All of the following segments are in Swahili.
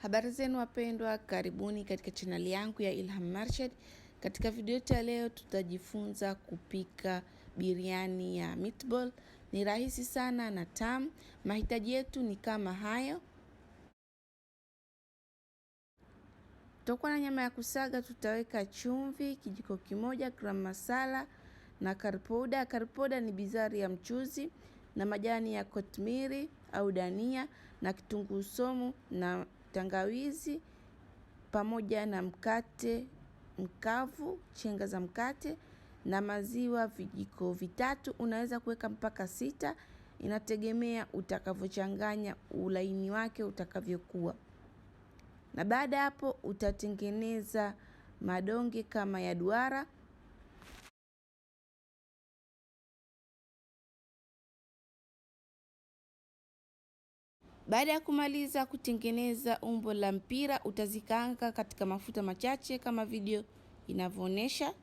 Habari zenu wapendwa, karibuni katika chaneli yangu ya Ilham Marshad. Katika video ya leo tutajifunza kupika biriani ya meatball. Ni rahisi sana na tamu. Mahitaji yetu ni kama hayo. Tutakuwa na nyama ya kusaga, tutaweka chumvi kijiko kimoja, garam masala na curry powder. Curry powder ni bizari ya mchuzi, na majani ya kotimiri au dania, na kitunguu saumu na tangawizi, pamoja na mkate mkavu, chenga za mkate, na maziwa vijiko vitatu. Unaweza kuweka mpaka 6, inategemea utakavyochanganya ulaini wake utakavyokuwa. Na baada hapo utatengeneza madonge kama ya duara. Baada ya kumaliza kutengeneza umbo la mpira, utazikaanga katika mafuta machache kama video inavyoonyesha.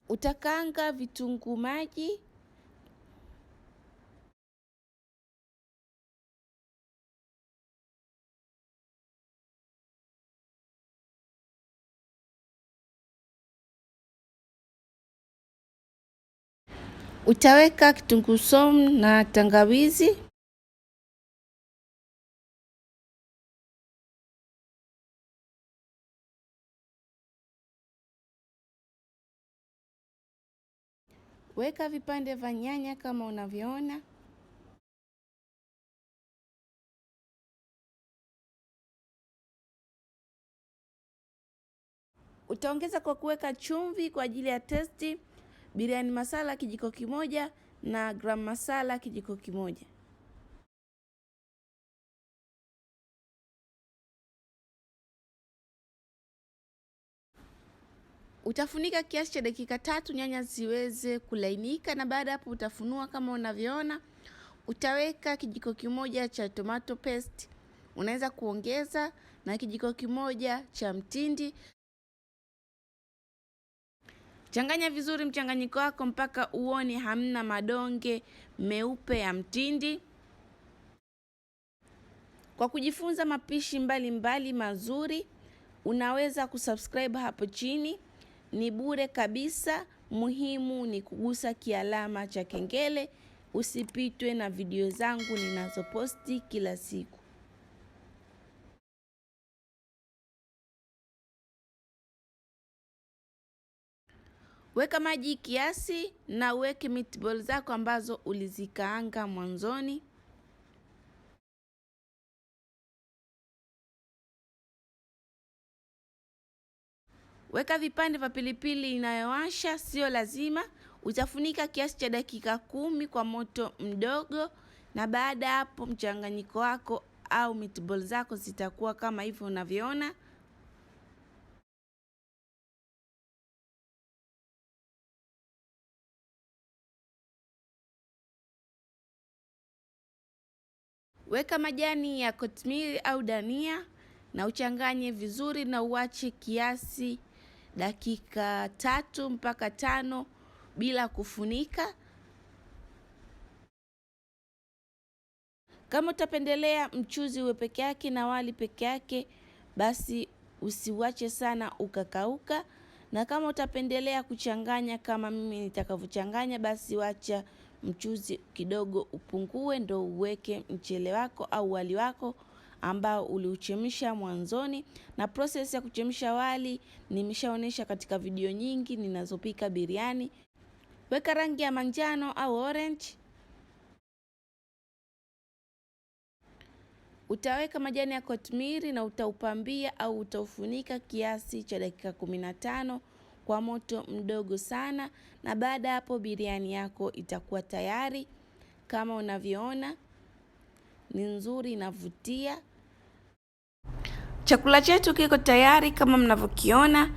Utakaanga vitunguu maji, utaweka kitunguu saumu na tangawizi, weka vipande vya nyanya kama unavyoona. Utaongeza kwa kuweka chumvi kwa ajili ya testi, biriani masala kijiko kimoja na garam masala kijiko kimoja. Utafunika kiasi cha dakika 3 nyanya ziweze kulainika, na baada hapo utafunua kama unavyoona. Utaweka kijiko kimoja cha tomato paste, unaweza kuongeza, na kijiko kimoja cha mtindi. Changanya vizuri mchanganyiko wako mpaka uone hamna madonge meupe ya mtindi. Kwa kujifunza mapishi mbalimbali mazuri, unaweza kusubscribe hapo chini. Ni bure kabisa. Muhimu ni kugusa kialama cha kengele, usipitwe na video zangu ninazoposti kila siku. Weka maji kiasi na uweke meatball zako ambazo ulizikaanga mwanzoni. Weka vipande vya pilipili inayowasha, sio lazima. Utafunika kiasi cha dakika 10 kwa moto mdogo, na baada hapo mchanganyiko wako au meatball zako zitakuwa kama hivyo unavyoona. Weka majani ya kotimiri au dania na uchanganye vizuri, na uache kiasi dakika 3 mpaka 5 bila kufunika. Kama utapendelea mchuzi uwe peke yake na wali peke yake, basi usiwache sana ukakauka. Na kama utapendelea kuchanganya kama mimi nitakavyochanganya, basi wacha mchuzi kidogo upungue, ndo uweke mchele wako au wali wako ambao uliuchemsha mwanzoni. Na process ya kuchemsha wali nimeshaonesha katika video nyingi ninazopika biriani. Weka rangi ya manjano au orange. Utaweka majani ya kotimiri na utaupambia au utaufunika kiasi cha dakika 15 kwa moto mdogo sana, na baada hapo biriani yako itakuwa tayari. Kama unavyoona ni nzuri, inavutia. Chakula chetu kiko tayari kama mnavyokiona.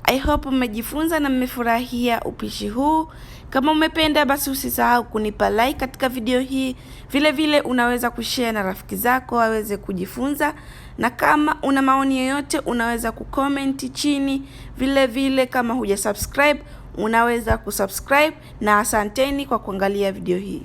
I hope mmejifunza na mmefurahia upishi huu. Kama umependa basi usisahau kunipa like katika video hii. Vile vile unaweza kushare na rafiki zako waweze kujifunza. Na kama una maoni yoyote unaweza kucomment chini. Vile vile kama hujasubscribe unaweza kusubscribe, na asanteni kwa kuangalia video hii.